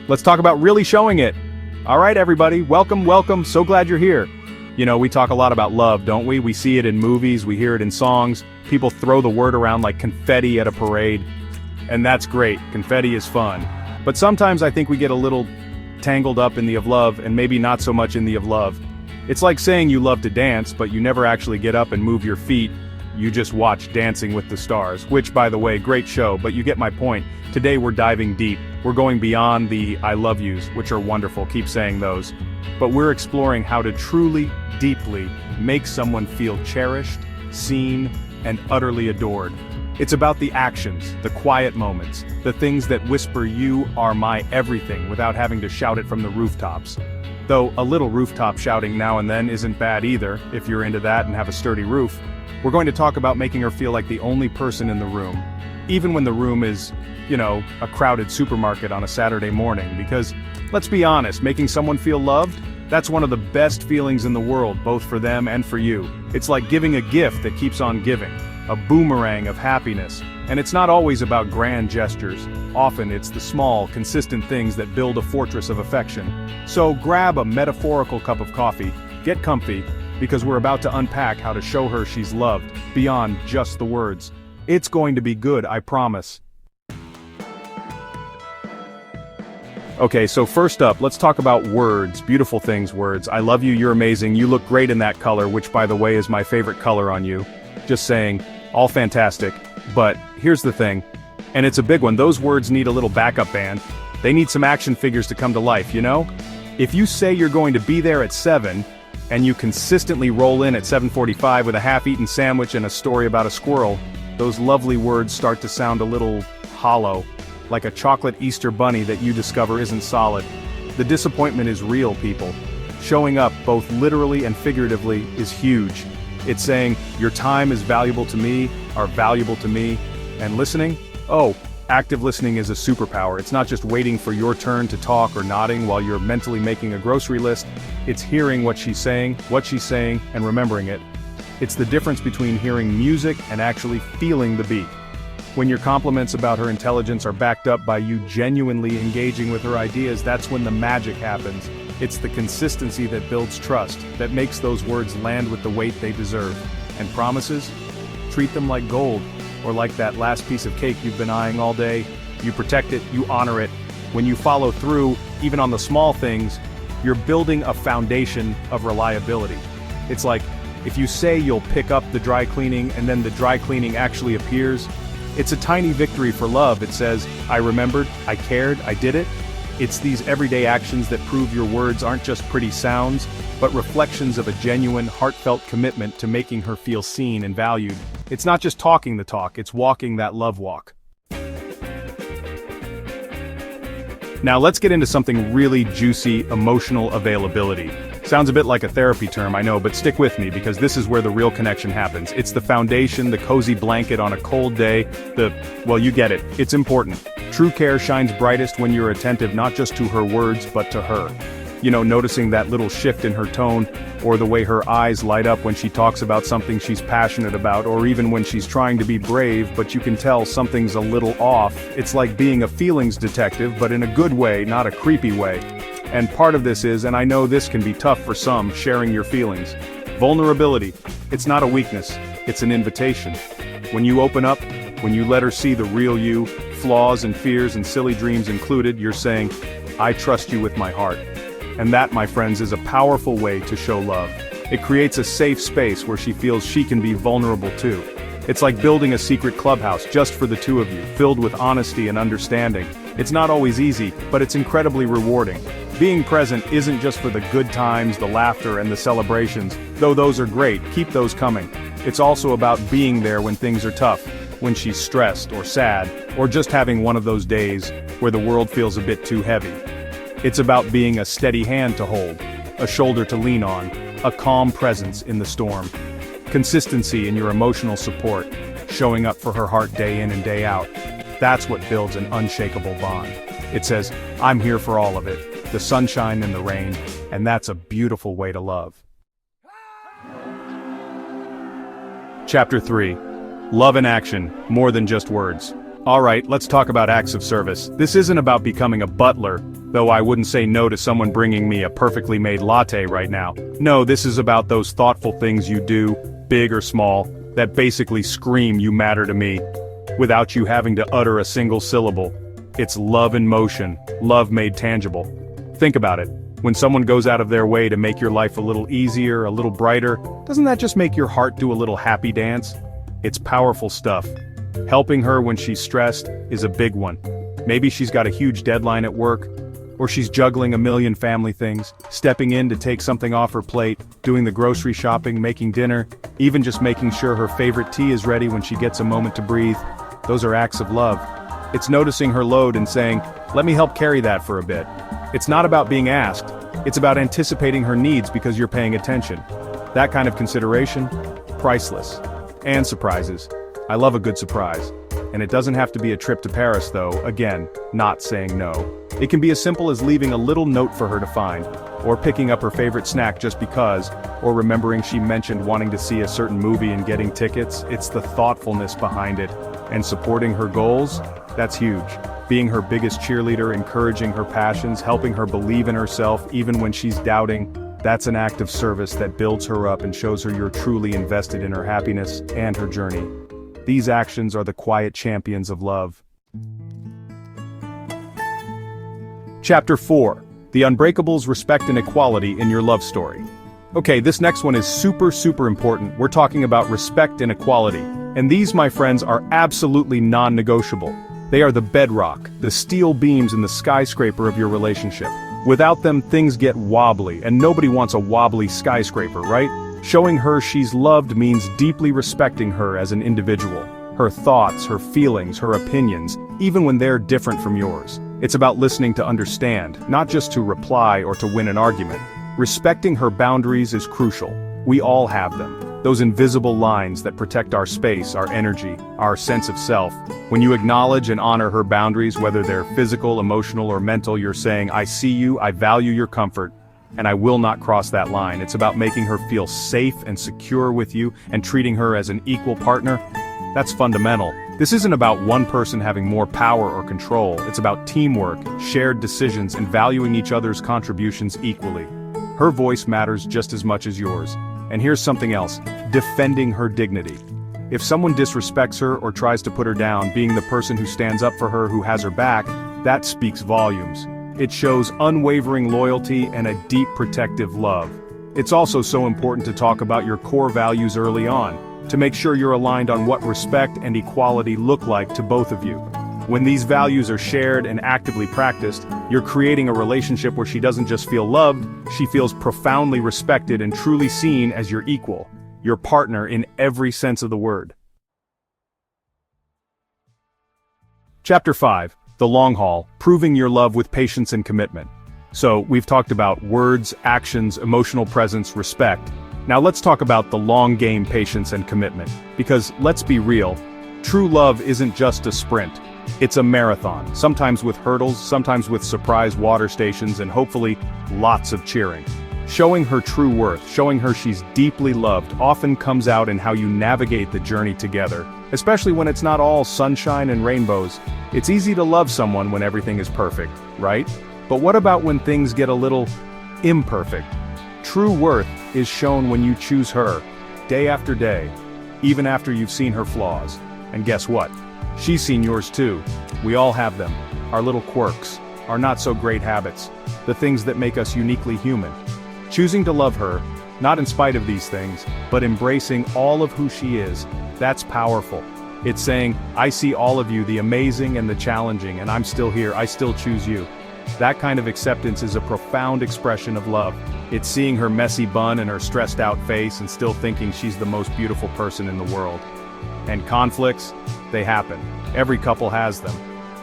Let's talk about really showing it. All right, everybody, welcome, welcome, so glad you're here. You know, we talk a lot about love, don't we? We see it in movies, we hear it in songs, people throw the word around like confetti at a parade. And that's great, confetti is fun. But sometimes I think we get a little tangled up in the of love and maybe not so much in the of love. It's like saying you love to dance, but you never actually get up and move your feet. You just watch Dancing with the Stars, which, by the way, great show, but you get my point. Today we're diving deep. We're going beyond the I love yous, which are wonderful, keep saying those. But we're exploring how to truly, deeply make someone feel cherished, seen, and utterly adored. It's about the actions, the quiet moments, the things that whisper you are my everything without having to shout it from the rooftops. Though a little rooftop shouting now and then isn't bad either, if you're into that and have a sturdy roof. We're going to talk about making her feel like the only person in the room. Even when the room is, you know, a crowded supermarket on a Saturday morning, because, let's be honest, making someone feel loved, that's one of the best feelings in the world, both for them and for you. It's like giving a gift that keeps on giving, a boomerang of happiness. And it's not always about grand gestures. Often it's the small, consistent things that build a fortress of affection. So grab a metaphorical cup of coffee, get comfy, because we're about to unpack how to show her she's loved, beyond just the words. It's going to be good, I promise. Okay, so first up, let's talk about words, beautiful things, words. I love you, you're amazing, you look great in that color, which by the way is my favorite color on you. Just saying, all fantastic. But here's the thing, and it's a big one, those words need a little backup band. They need some action figures to come to life, you know? If you say you're going to be there at 7, and you consistently roll in at 7:45 with a half-eaten sandwich and a story about a squirrel, those lovely words start to sound a little hollow, like a chocolate Easter bunny that you discover isn't solid. The disappointment is real, people. Showing up, both literally and figuratively, is huge. It's saying, your time is valuable to me, are valuable to me, and listening? Oh, active listening is a superpower. It's not just waiting for your turn to talk or nodding while you're mentally making a grocery list. It's hearing what she's saying, and remembering it. It's the difference between hearing music and actually feeling the beat. When your compliments about her intelligence are backed up by you genuinely engaging with her ideas, that's when the magic happens. It's the consistency that builds trust, that makes those words land with the weight they deserve. And promises? Treat them like gold, or like that last piece of cake you've been eyeing all day. You protect it, you honor it. When you follow through, even on the small things, you're building a foundation of reliability. It's like, if you say you'll pick up the dry cleaning and then the dry cleaning actually appears, it's a tiny victory for love. It says, I remembered, I cared, I did it. It's these everyday actions that prove your words aren't just pretty sounds, but reflections of a genuine, heartfelt commitment to making her feel seen and valued. It's not just talking the talk, it's walking that love walk. Now let's get into something really juicy, emotional availability. Sounds a bit like a therapy term, I know, but stick with me because this is where the real connection happens. It's the foundation, the cozy blanket on a cold day, well, you get it, it's important. True care shines brightest when you're attentive not just to her words, but to her. You know, noticing that little shift in her tone, or the way her eyes light up when she talks about something she's passionate about, or even when she's trying to be brave, but you can tell something's a little off. It's like being a feelings detective, but in a good way, not a creepy way. And part of this is, and I know this can be tough for some, sharing your feelings. Vulnerability. It's not a weakness, it's an invitation. When you open up, when you let her see the real you, flaws and fears and silly dreams included, you're saying, I trust you with my heart. And that, my friends, is a powerful way to show love. It creates a safe space where she feels she can be vulnerable too. It's like building a secret clubhouse just for the two of you, filled with honesty and understanding. It's not always easy, but it's incredibly rewarding. Being present isn't just for the good times, the laughter, and the celebrations, though those are great, keep those coming. It's also about being there when things are tough, when she's stressed or sad, or just having one of those days where the world feels a bit too heavy. It's about being a steady hand to hold, a shoulder to lean on, a calm presence in the storm. Consistency in your emotional support, showing up for her heart day in and day out. That's what builds an unshakable bond. It says, I'm here for all of it, the sunshine and the rain, and that's a beautiful way to love. Chapter 3. Love in action, more than just words. Alright, let's talk about acts of service. This isn't about becoming a butler, though I wouldn't say no to someone bringing me a perfectly made latte right now. No, this is about those thoughtful things you do, big or small, that basically scream you matter to me, without you having to utter a single syllable. It's love in motion, love made tangible. Think about it. When someone goes out of their way to make your life a little easier, a little brighter, doesn't that just make your heart do a little happy dance? It's powerful stuff. Helping her when she's stressed is a big one. Maybe she's got a huge deadline at work, or she's juggling a million family things, stepping in to take something off her plate, doing the grocery shopping, making dinner, even just making sure her favorite tea is ready when she gets a moment to breathe. Those are acts of love. It's noticing her load and saying, "Let me help carry that for a bit." It's not about being asked, it's about anticipating her needs because you're paying attention. That kind of consideration, priceless. And surprises. I love a good surprise. And it doesn't have to be a trip to Paris though, again, not saying no. It can be as simple as leaving a little note for her to find, or picking up her favorite snack just because, or remembering she mentioned wanting to see a certain movie and getting tickets. It's the thoughtfulness behind it. And supporting her goals, that's huge. Being her biggest cheerleader, encouraging her passions, helping her believe in herself even when she's doubting, that's an act of service that builds her up and shows her you're truly invested in her happiness and her journey. These actions are the quiet champions of love. Chapter 4. The Unbreakables Respect and Equality in Your Love Story. Okay, this next one is super important. We're talking about respect and equality. And these, my friends, are absolutely non-negotiable. They are the bedrock, the steel beams in the skyscraper of your relationship. Without them, things get wobbly, and nobody wants a wobbly skyscraper, right? Showing her she's loved means deeply respecting her as an individual. Her thoughts, her feelings, her opinions, even when they're different from yours. It's about listening to understand, not just to reply or to win an argument. Respecting her boundaries is crucial. We all have them. Those invisible lines that protect our space, our energy, our sense of self. When you acknowledge and honor her boundaries, whether they're physical, emotional, or mental, you're saying, "I see you, I value your comfort, and I will not cross that line." It's about making her feel safe and secure with you and treating her as an equal partner. That's fundamental. This isn't about one person having more power or control. It's about teamwork, shared decisions, and valuing each other's contributions equally. Her voice matters just as much as yours. And here's something else, defending her dignity. If someone disrespects her or tries to put her down, being the person who stands up for her, who has her back, that speaks volumes. It shows unwavering loyalty and a deep protective love. It's also so important to talk about your core values early on, to make sure you're aligned on what respect and equality look like to both of you. When these values are shared and actively practiced, you're creating a relationship where she doesn't just feel loved, she feels profoundly respected and truly seen as your equal, your partner in every sense of the word. Chapter 5. The Long Haul, Proving Your Love with Patience and Commitment. So, we've talked about words, actions, emotional presence, respect. Now let's talk about the long game, patience and commitment. Because, let's be real, true love isn't just a sprint. It's a marathon, sometimes with hurdles, sometimes with surprise water stations, and hopefully, lots of cheering. Showing her true worth, showing her she's deeply loved, often comes out in how you navigate the journey together, especially when it's not all sunshine and rainbows. It's easy to love someone when everything is perfect, right? But what about when things get a little imperfect? True worth is shown when you choose her, day after day, even after you've seen her flaws. And guess what? She's seen yours too. We all have them. Our little quirks, our not-so-great habits, the things that make us uniquely human. Choosing to love her, not in spite of these things, but embracing all of who she is, that's powerful. It's saying, I see all of you, the amazing and the challenging, and I'm still here, I still choose you. That kind of acceptance is a profound expression of love. It's seeing her messy bun and her stressed out face and still thinking she's the most beautiful person in the world. And conflicts, they happen. Every couple has them.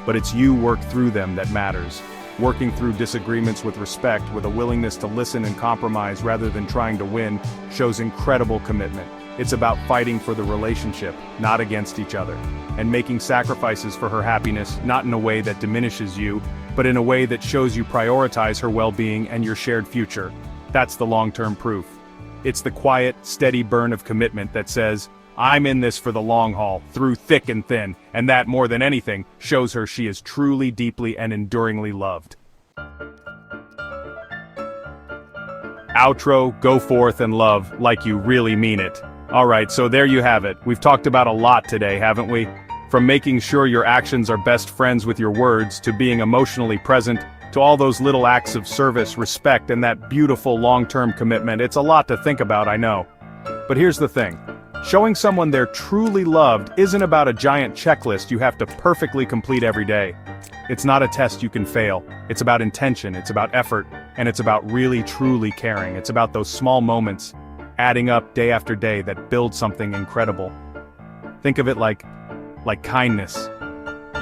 But it's you work through them that matters. Working through disagreements with respect, with a willingness to listen and compromise rather than trying to win, shows incredible commitment. It's about fighting for the relationship, not against each other. And making sacrifices for her happiness, not in a way that diminishes you, but in a way that shows you prioritize her well-being and your shared future. That's the long-term proof. It's the quiet, steady burn of commitment that says, I'm in this for the long haul, through thick and thin, and that, more than anything, shows her she is truly, deeply, and enduringly loved. Outro, go forth and love, like you really mean it. Alright, so there you have it. We've talked about a lot today, haven't we? From making sure your actions are best friends with your words, to being emotionally present, to all those little acts of service, respect, and that beautiful long-term commitment. It's a lot to think about, I know. But here's the thing. Showing someone they're truly loved isn't about a giant checklist you have to perfectly complete every day. It's not a test you can fail. It's about intention, it's about effort, and it's about really truly caring. It's about those small moments, adding up day after day, that build something incredible. Think of it like kindness.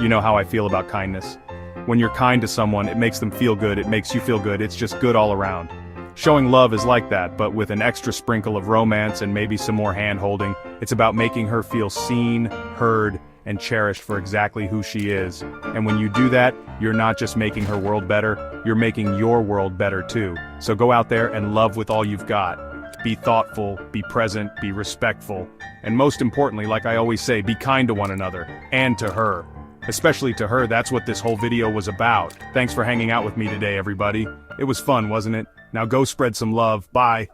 You know how I feel about kindness. When you're kind to someone, it makes them feel good, it makes you feel good, it's just good all around. Showing love is like that, but with an extra sprinkle of romance and maybe some more hand-holding. It's about making her feel seen, heard, and cherished for exactly who she is. And when you do that, you're not just making her world better, you're making your world better too. So go out there and love with all you've got. Be thoughtful, be present, be respectful. And most importantly, like I always say, be kind to one another, and to her. Especially to her, that's what this whole video was about. Thanks for hanging out with me today, everybody. It was fun, wasn't it? Now go spread some love. Bye.